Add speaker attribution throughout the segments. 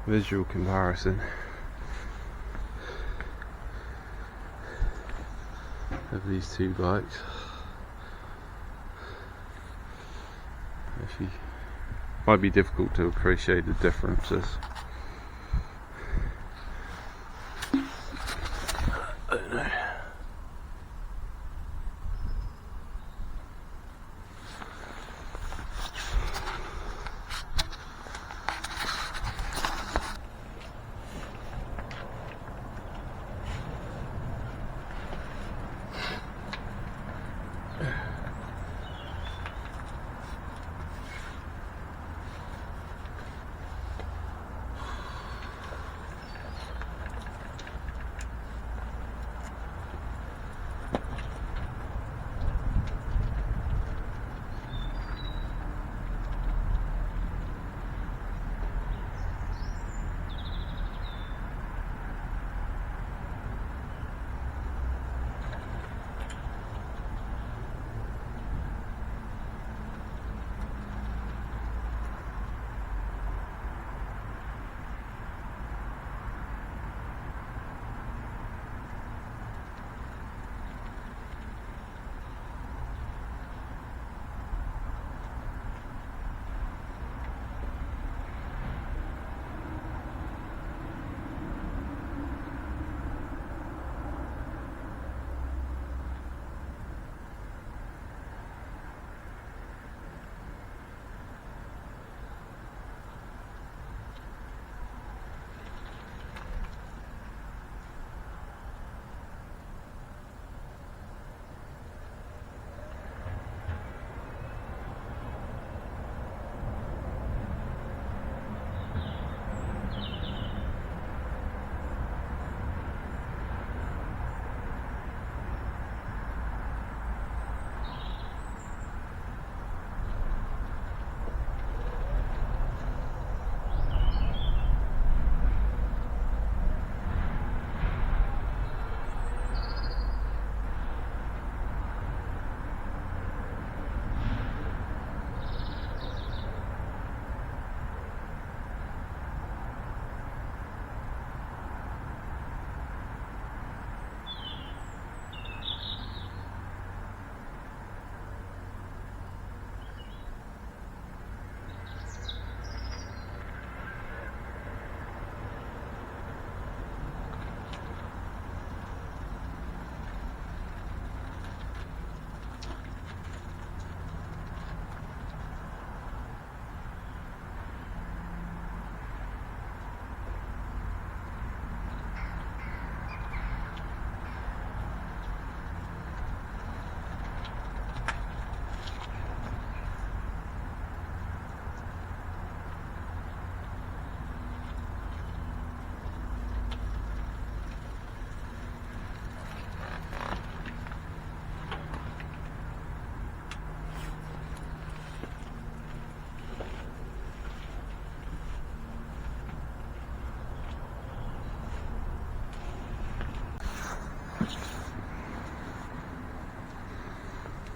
Speaker 1: visual comparison of these two bikes. Actually, might be difficult to appreciate the differences. I don't know.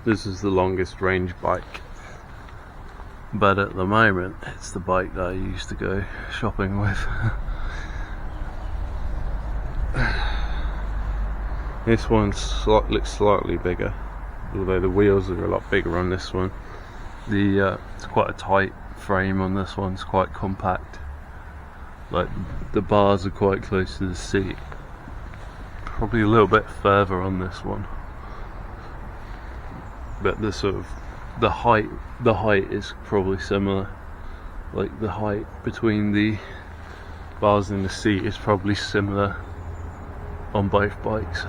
Speaker 1: This is the longest range bike, but at the moment it's the bike that I used to go shopping with. This one looks slightly bigger, although the wheels are a lot bigger on this one. It's quite a tight frame on this one, it's quite compact. Like the bars are quite close to the seat. Probably a little bit further on this one. But the height is probably similar. Like the height between the bars in the seat is probably similar on both bikes.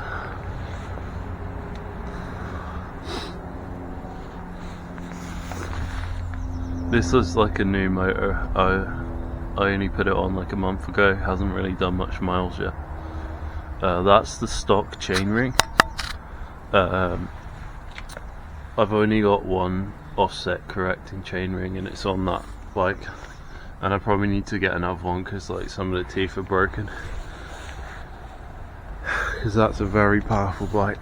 Speaker 1: This is like a new motor. I only put it on like a month ago. Hasn't really done much miles yet. That's the stock chainring. I've only got one offset correcting chainring and it's on that bike, and I probably need to get another one because like some of the teeth are broken, because that's a very powerful bike.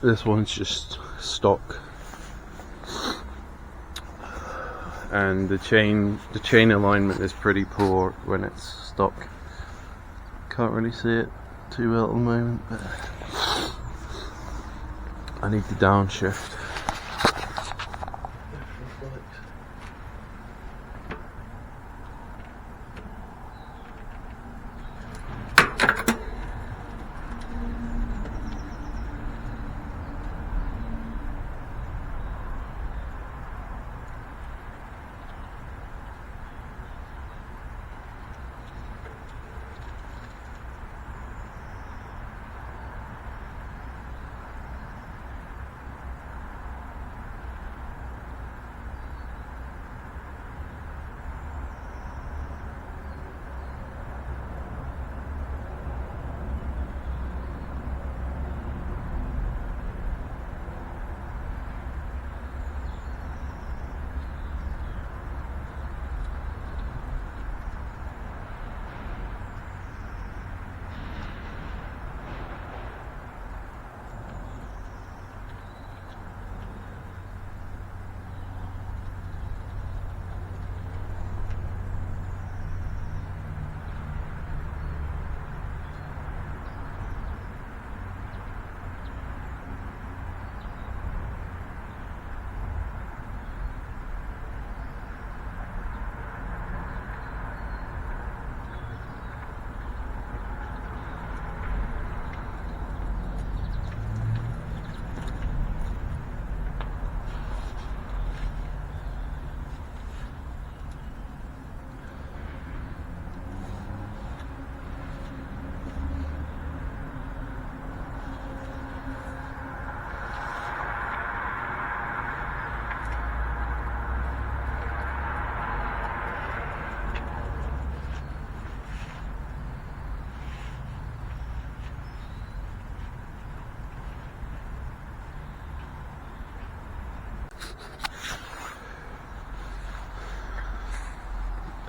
Speaker 1: This one's just stock. and the chain alignment is pretty poor when it's stock. Can't really see it too well at the moment, but I need the downshift.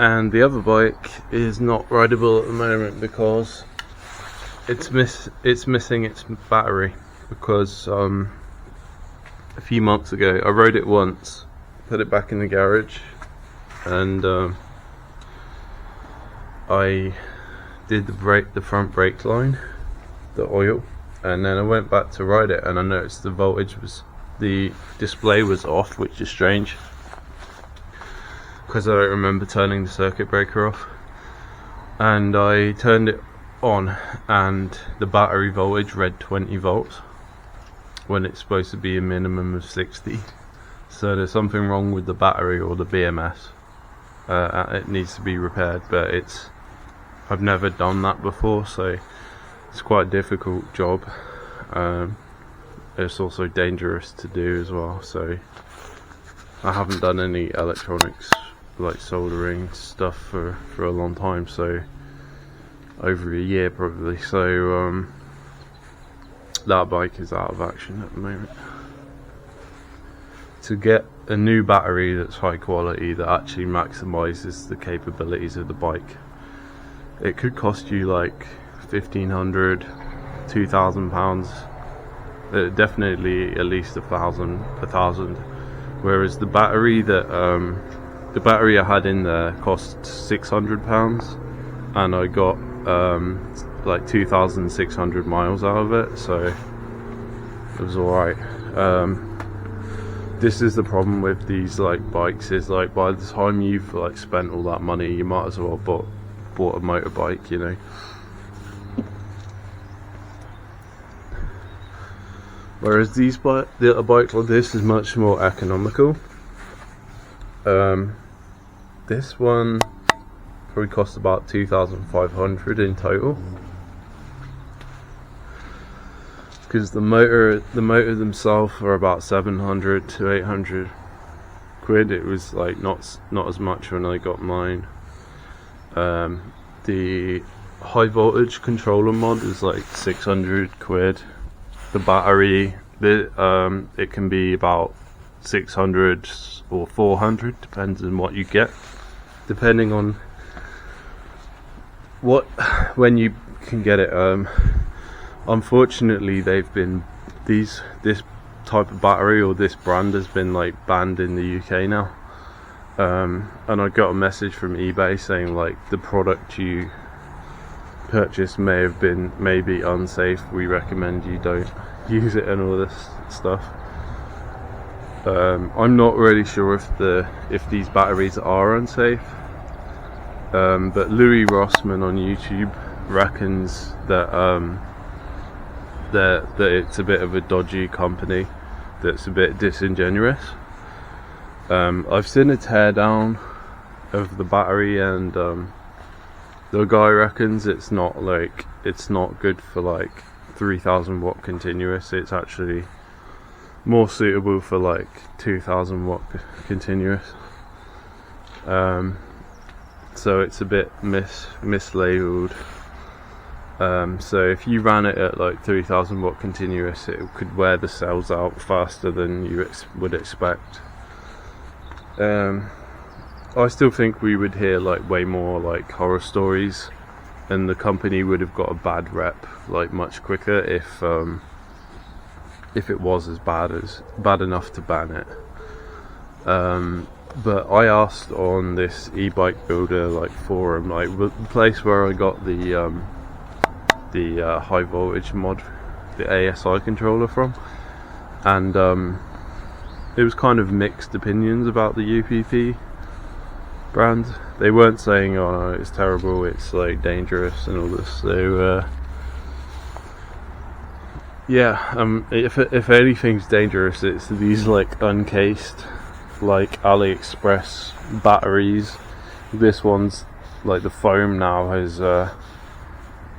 Speaker 1: And the other bike is not rideable at the moment because it's missing its battery, because a few months ago I rode it once, put it back in the garage, and I did the front brake line, the oil, and then I went back to ride it and I noticed the display was off, which is strange because I don't remember turning the circuit breaker off. And I turned it on and the battery voltage read 20 volts when it's supposed to be a minimum of 60. So there's something wrong with the battery or the BMS. It needs to be repaired, but I've never done that before, so it's quite a difficult job. It's also dangerous to do as well, so I haven't done any electronics like soldering stuff for a long time, so over a year probably. So that bike is out of action at the moment. To get a new battery that's high quality, that actually maximizes the capabilities of the bike, it could cost you like £1,500, £2,000, definitely at least a thousand. Whereas the battery I had in there cost £600, and I got like 2,600 miles out of it, so it was alright. This is the problem with these like bikes, is like by the time you've like spent all that money, you might as well bought a motorbike, you know. Whereas a bike like this is much more economical. This one probably cost about 2,500 in total, because the motor themselves are about 700 to 800 quid. It was like not as much when I got mine. The high voltage controller mod is like 600 quid. The battery, it can be about 600 or 400, depends on what you get, depending on when you can get it. Unfortunately, this type of battery or this brand has been like banned in the UK now. and I got a message from eBay saying like the product you purchased may be unsafe, we recommend you don't use it, and all this stuff. I'm not really sure if these batteries are unsafe, but Louis Rossman on YouTube reckons that that it's a bit of a dodgy company, that's a bit disingenuous. I've seen a teardown of the battery, and the guy reckons it's not good for like 3000 watt continuous. It's actually more suitable for like 2000 watt continuous. So it's a bit mislabeled. So if you ran it at like 3000 watt continuous, it could wear the cells out faster than you would expect. I still think we would hear like way more like horror stories, and the company would have got a bad rep like much quicker if it was bad enough to ban it. But I asked on this e-bike builder like forum, like the place where I got the high voltage mod, the ASI controller from, and it was kind of mixed opinions about the UPP brand. They weren't saying, oh no, it's terrible, it's like dangerous and all this. So yeah, if anything's dangerous, it's these like uncased, like AliExpress batteries. This one's like the foam now has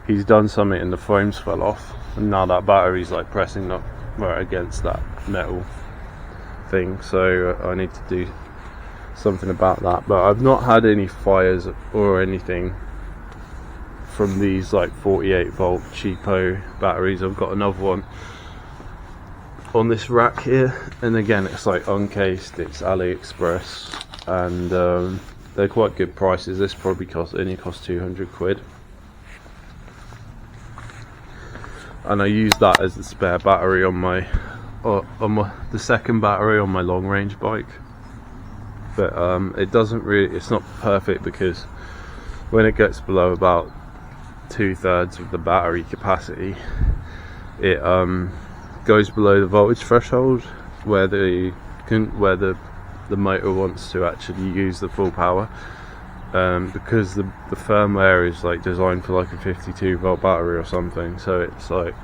Speaker 1: he's done something and the foams fell off, and now that battery's like pressing up right against that metal thing. So I need to do something about that. But I've not had any fires or anything from these like 48 volt cheapo batteries. I've got another one on this rack here, and again it's like uncased, it's AliExpress, and they're quite good prices. This probably only cost 200 quid, and I use that as the spare battery on the second battery on my long range bike. But it's not perfect, because when it gets below about 2/3 of the battery capacity, it goes below the voltage threshold where the motor wants to actually use the full power, because the firmware is like designed for like a 52 volt battery or something, so it's like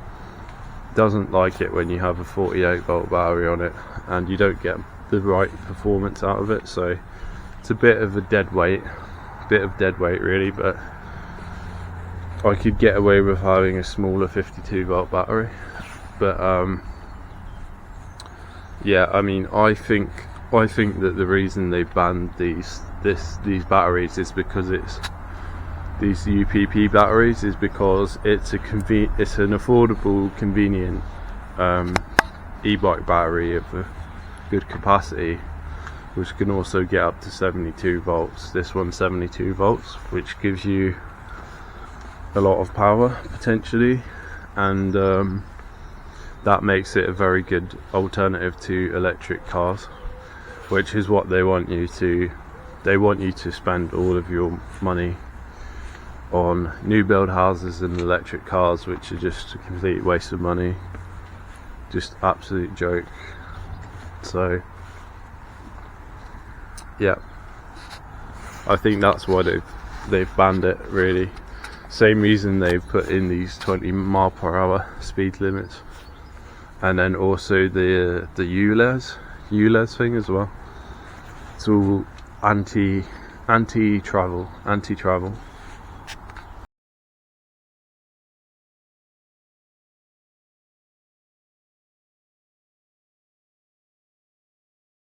Speaker 1: doesn't like it when you have a 48 volt battery on it, and you don't get the right performance out of it. So it's a bit of dead weight really, but I could get away with having a smaller 52 volt battery. But yeah, I mean, I think that the reason they banned these batteries is because these UPP batteries is because it's an affordable, convenient e-bike battery of a good capacity, which can also get up to 72 volts. This one's 72 volts, which gives you a lot of power potentially, and that makes it a very good alternative to electric cars, which is what they want you to spend all of your money on new build houses and electric cars, which are just a complete waste of money, just absolute joke. So yeah, I think that's why they've banned it, really. Same reason they've put in these 20 mile per hour speed limits, and then also the ULEZ thing as well. It's all anti-travel.